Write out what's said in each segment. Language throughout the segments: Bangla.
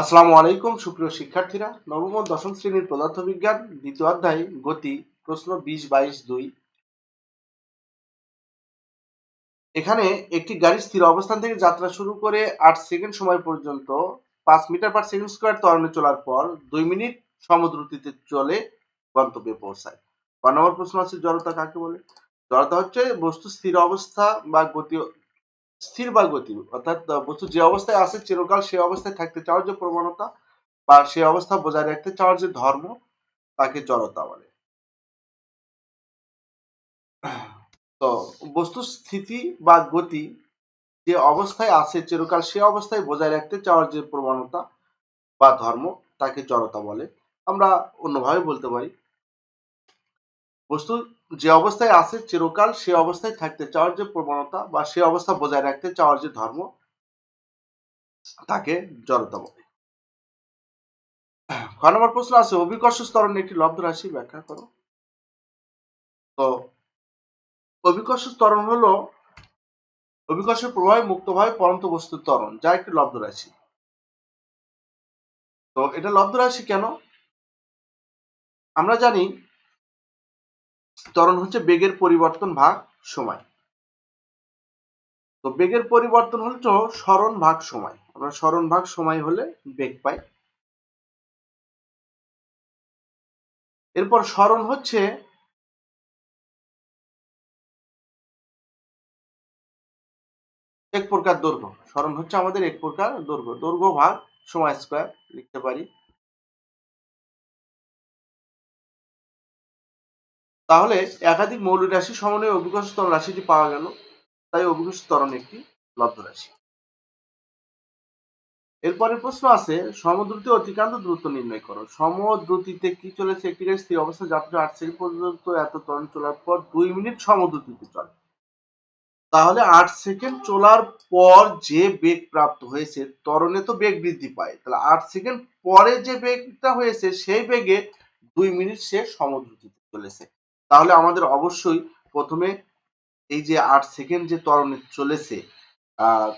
আসসালামু আলাইকুম সুপ্রিয় শিক্ষার্থীরা, নবম ও দশম শ্রেণীর পদার্থবিজ্ঞান দ্বিতীয় অধ্যায় গতি প্রশ্ন 20-22-2। এখানে একটি গাড়ি স্থির অবস্থান থেকে যাত্রা শুরু করে 8 সেকেন্ড সময় পর্যন্ত 5 মিটার পার সেকেন্ড স্কয়ার ত্বরণে চলার পর 2 মিনিট সমদ্রুতিতে চলে গন্তব্যে পৌঁছায়। 1 নম্বর প্রশ্ন আছে জড়তা কাকে বলে? জড়তা হচ্ছে বস্তু স্থির অবস্থা বা গতি, স্থির বা গতি অর্থাৎ বস্তু যে অবস্থায় আছে চিরকাল সে অবস্থায় থাকতে চাওয়ার যে প্রবণতা বা সে অবস্থা বজায় রাখতে চাওয়ার যে ধর্ম তাকে জড়তা বলে। তো বস্তুর স্থিতি বা গতি যে অবস্থায় আছে চিরকাল সে অবস্থায় বজায় রাখতে চাওয়ার যে প্রবণতা বা ধর্ম তাকে জড়তা বলে। আমরা অন্যভাবে বলতে পারি বস্তু যে অবস্থায় আছে চিরকাল সে অবস্থায় থাকতে চাওয়ার যে প্রবণতা বা সে অবস্থা বজায় রাখতে চাওয়ার যে ধর্ম তাকে জড়তা বলে। 6 নম্বর প্রশ্ন আছে অভিকর্ষ ত্বরণ একটি লব্ধ রাশি ব্যাখ্যা করো। তো অভিকর্ষ ত্বরণ হলো অভিকর্ষের প্রভাবে মুক্তভাবে পড়ন্ত বস্তুর ত্বরণ, যা একটি লব্ধ রাশি। তো এটা লব্ধ রাশি কেন? আমরা জানি ত্বরণ হচ্ছে বেগের পরিবর্তন ভাগ সময়। তো বেগের পরিবর্তন হচ্ছে সরণ ভাগ সময়। আমরা সরণ ভাগ সময় হলে বেগ পাই। এরপর সরণ হচ্ছে এক প্রকার দৈর্ঘ্য। সরণ হচ্ছে আমাদের এক প্রকার দৈর্ঘ্য। দৈর্ঘ্য ভাগ সময় স্কয়ার লিখতে পারি। তাহলে একাধিক মৌলিক রাশি সমন্বয়ে অভিকর্ষ ত্বরণ রাশিটি পাওয়া গেল। তাই অভিকর্ষ ত্বরণ একটি লব্ধ রাশি। এরপরে প্রশ্ন আছে সমদ্রুতি অতিক্রান্ত দূরত্ব নির্ণয় করো। সমদ্রুতিতে কি চলেছে? একটি গাড়ি স্থির অবস্থায় যাত্রা 8 সেকেন্ড পর্যন্ত এত ত্বরণ চলার পর 2 মিনিট সমদ্রুতিতে চলে। তাহলে 8 সেকেন্ড চলার পর যে বেগ প্রাপ্ত হয়েছে, ত্বরণে তো বেগ বৃদ্ধি পায়, তাহলে 8 সেকেন্ড পরে যে বেগটা হয়েছে সেই বেগে 2 মিনিট সে সমদ্রুতিতে চলেছে। তাহলে আমাদের অবশ্যই প্রথমে এই যে 8 সেকেন্ড যে ত্বরণে চলেছে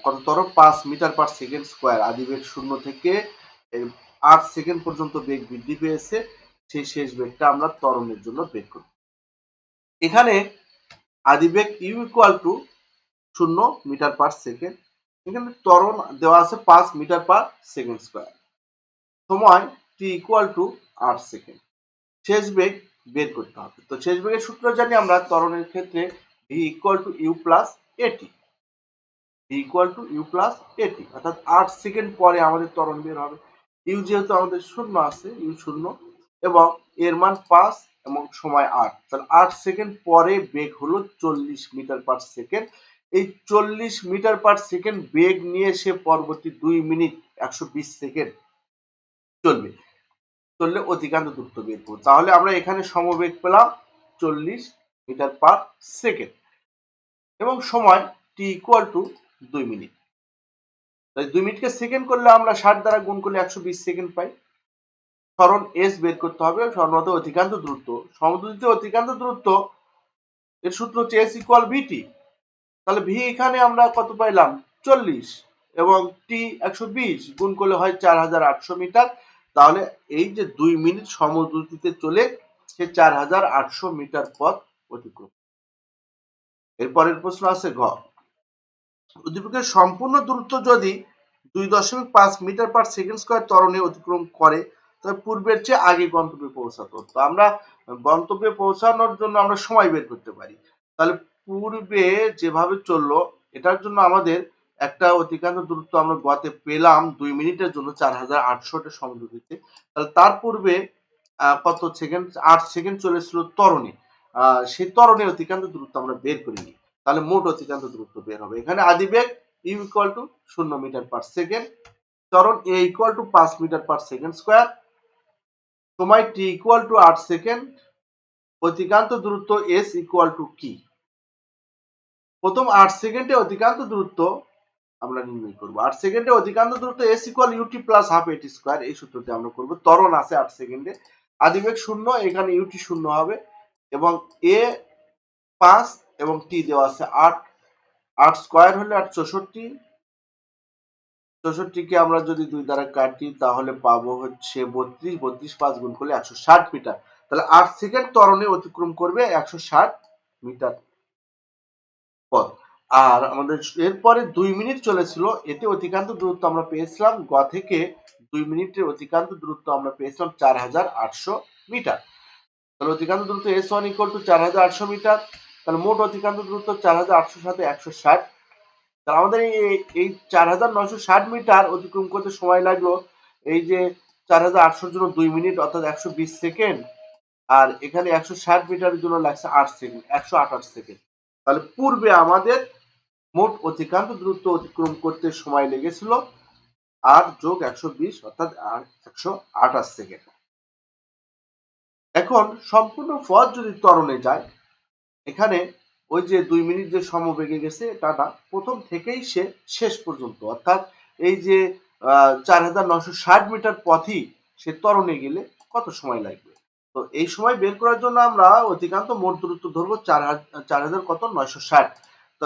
কততর 5 মিটার পার সেকেন্ড স্কয়ার, আদিবেগ 0 থেকে 8 সেকেন্ড পর্যন্ত বেগ বৃদ্ধি পেয়েছে, সেই শেষ বেগটা আমরা ত্বরণের জন্য বের করি। এখানে আদিবেগ u equal to 0 metre per second, এখানে ত্বরণ দেওয়া আছে 5 মিটার পার সেকেন্ড স্কয়ার, সময় t ইকুয়াল টু 8 সেকেন্ড। শেষ বেগ বের করতে হবে। তো শেষ বেগের সূত্র জানি আমরা ত্বরণের ক্ষেত্রে v equal to u plus at, v equal to u plus at, অর্থাৎ 8 সেকেন্ড পরে আমাদের ত্বরণ বের হবে। u যেহেতু আমাদের শূন্য আছে, u শূন্য এবং এর মান 5 এবং সময় 8, তাহলে 8 সেকেন্ড পরে বেগ হলো 40 মিটার পার সেকেন্ড। এই 40 মিটার পার সেকেন্ড বেগ নিয়ে সে পরবর্তী 2 মিনিট 120 সেকেন্ড চলবে। চললে অতিক্রান্ত দূরত্ব বের করব। তাহলে আমরা এখানে সমবেগ পেলাম 40 মিটার পার সেকেন্ড এবং সময় t ইকুয়াল টু 2 মিনিট। তাই 2 মিনিটকে সেকেন্ড করলে আমরা 60 দ্বারা গুণ করলে 120 সেকেন্ড পাই। সরণ s বের করতে হবে, সরণত অতিক্রান্ত দূরত্ব। সমদ্রুতিতে অতিক্রান্ত দূরত্ব এর সূত্র হচ্ছে s ইকুয়াল vt। তাহলে v এখানে আমরা কত পাইলাম? 40 এবং t 120 গুণ করলে হয় 4800 মিটার। তাহলে এই যে 2 মিনিট সমদ্রুতিতে চলে সে 4800 মিটার পথ অতিক্রম। এরপরের প্রশ্ন আছে ঘ। উদ্দীপকের সম্পূর্ণ দূরত্ব যদি 2.5 মিটার পার সেকেন্ড স্কয়ার ত্বরণে অতিক্রম করে তবে পূর্বের চেয়ে আগে গন্তব্যে পৌঁছাতো। তো আমরা গন্তব্যে পৌঁছানোর জন্য আমরা সময় বের করতে পারি। তাহলে পূর্বে যেভাবে চললো এটার জন্য আমাদের একটা অতিক্রান্ত দূরত্ব আমরা গতে পেলাম 2 মিনিটের জন্য 4800 সমদ্রুতিতে। তাহলে তার পূর্বে কত সেকেন্ড? 8 সেকেন্ড চলেছিল ত্বরণে। সেই ত্বরণের অতিক্রান্ত দূরত্ব আমরা বের করে নিই, তাহলে মোট অতিক্রান্ত দূরত্ব বের হবে। এখানে আদিবেগ u equal to 0 metre per second, ত্বরণ a equal to 5 metre per second square, সময় t ইকুয়াল টু 8 সেকেন্ড, অতিক্রান্ত দূরত্ব s ইকুয়াল টু কি? প্রথম 8 সেকেন্ডে অতিক্রান্ত দূরত্ব আমরা নির্ণয় করব। 8 সেকেন্ডে অতিক্রান্ত দূরত্ব s equal ut plus half at square, এই সূত্রটি আমরা করব। ত্বরণ আছে 8 সেকেন্ডে, আদিবেগ 0, এখানে ut 0 হবে এবং a 5 এবং t দেওয়া আছে 8, 8 স্কয়ার হলে 864 64 কে আমরা যদি 2 দ্বারা কাটি তাহলে পাবো হচ্ছে 32, 32 5 গুণ করলে 160 মিটার। তাহলে 8 সেকেন্ড ত্বরণে অতিক্রম করবে 160 মিটার পথ। আর আমাদের এরপরে 2 মিনিট চলেছিল, এতে অতিক্রান্ত দূরত্ব আমরা পেয়েছিলাম গ থেকে 2 মিনিটের অতিক্রান্ত দূরত্ব আমরা পেয়েছিলাম 4800 মিটার। তাহলে অতিক্রান্ত দূরত্ব S1 = 4800 মিটার। তাহলে মোট অতিক্রান্ত দূরত্ব 4800 সাথে 160। তাহলে আমাদের এই 4960 মিটার অতিক্রম করতে সময় লাগলো এই যে 4800 এর জন্য 2 মিনিট অর্থাৎ 120 সেকেন্ড, আর এখানে 160 মিটারের জন্য লাগছে 8 সেকেন্ড, 128 সেকেন্ড। তাহলে পূর্বে আমাদের মোট অতিক্রান্ত দূরত্ব অতিক্রম করতে সময় লেগেছিল 8 যোগ 120 অর্থাৎ 128 সেকেন্ড। এখন সম্পূর্ণ পথ যদি ত্বরণে যায়, এখানে ওই যে 2 মিনিট যে সমবেগে গেছে টাটা, প্রথম থেকেই সে শেষ পর্যন্ত অর্থাৎ এই যে 4960 মিটার পথই সে ত্বরণে গেলে কত সময় লাগবে। তো এই সময় বের করার জন্য আমরা অতিক্রান্ত মোট দূরত্ব ধরবো 4000 কত 960। তো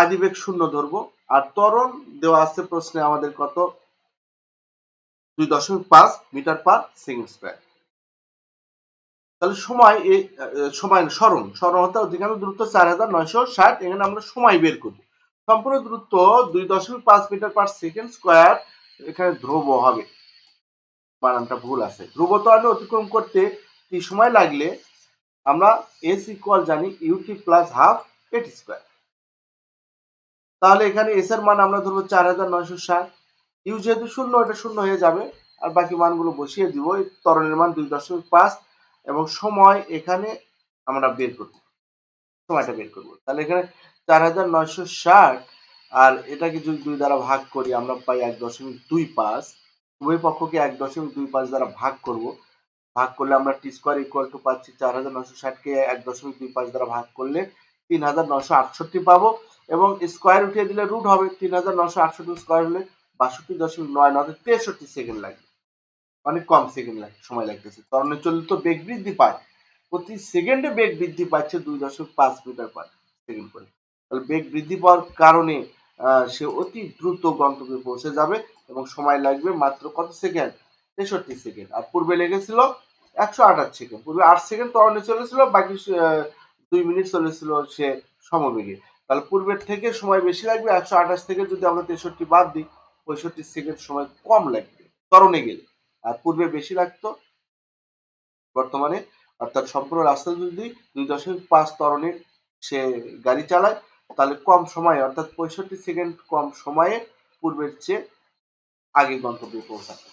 আদিবেগ 0 ধরবো, আর ত্বরণ দেওয়া আছে প্রশ্নে আমাদের কত 2.5 মিটার পার সেকেন্ড স্কয়ার। তাহলে সরণ অর্থাৎ অতিক্রান্ত দূরত্ব 4960, এখানে আমরা সময় বের করব। সম্পূর্ণ দূরত্ব 2.5 মিটার পার সেকেন্ড স্কয়ার, এখানে ধ্রুব হবে, বানানটা ভুল আছে। ধ্রুব ত্বরণে অতিক্রম করতে কি সময় লাগলে আমরা s ইকুয়াল জানি ut প্লাস হাফ এটি স্কয়ার। তাহলে এখানে s এর মান আমরা ধরবো 4960, u যেহেতু শূন্য, এটা শূন্য হয়ে যাবে, আর বাকি মানগুলো বসিয়ে দিব। ত্বরণের মান 2.5 এবং সময় এখানে আমরা বের করব, সময়টা বের করব। তাহলে এখানে 4960 আর এটাকে যদি 2 দ্বারা ভাগ করি আমরা পাই 1.25। উভয় পক্ষকে 1.25 দ্বারা ভাগ করব। ভাগ করলে আমরা টি স্কয়ার ইকুয়াল টু পাচ্ছি 4960 কে 1.25 দ্বারা ভাগ করলে 3968 পাবো, এবং স্কয়ার উঠিয়ে দিলে রুট হবে। 3968 স্কয়ার হলে 62.9 অর্থাৎ 63 সেকেন্ড লাগবে। অনেক কম সেকেন্ড সময় লাগতেছে। ত্বরণে চললে তো বেগ বৃদ্ধি পায়, প্রতি সেকেন্ডে বেগ বৃদ্ধি পাচ্ছে 2.5 মিটার পার সেকেন্ড করে। তাহলে বেগ বৃদ্ধি পাওয়ার কারণে সে অতি দ্রুত গন্তব্যে পৌঁছে যাবে এবং সময় লাগবে মাত্র কত সেকেন্ড 63 সেকেন্ড। আর পূর্বে লেগেছিল 128 সেকেন্ড। পূর্বে 8 সেকেন্ড ত্বরণে চলেছিল, বাকি 2 মিনিট চলেছিল সে সমবেগে। তাহলে পূর্বের থেকে সময় বেশি লাগবে। 128 থেকে যদি আমরা 63 বাদ দিই, 65 সেকেন্ড সময় কম লাগবে ত্বরণে গেলে, আর পূর্বে বেশি লাগতো বর্তমানে। অর্থাৎ সম্পূর্ণ রাস্তা যদি 2.5 ত্বরণে সে গাড়ি চালায়, তাহলে কম সময়ে অর্থাৎ 65 সেকেন্ড কম সময়ে পূর্বের চেয়ে আগে গন্তব্যে পৌঁছাবে।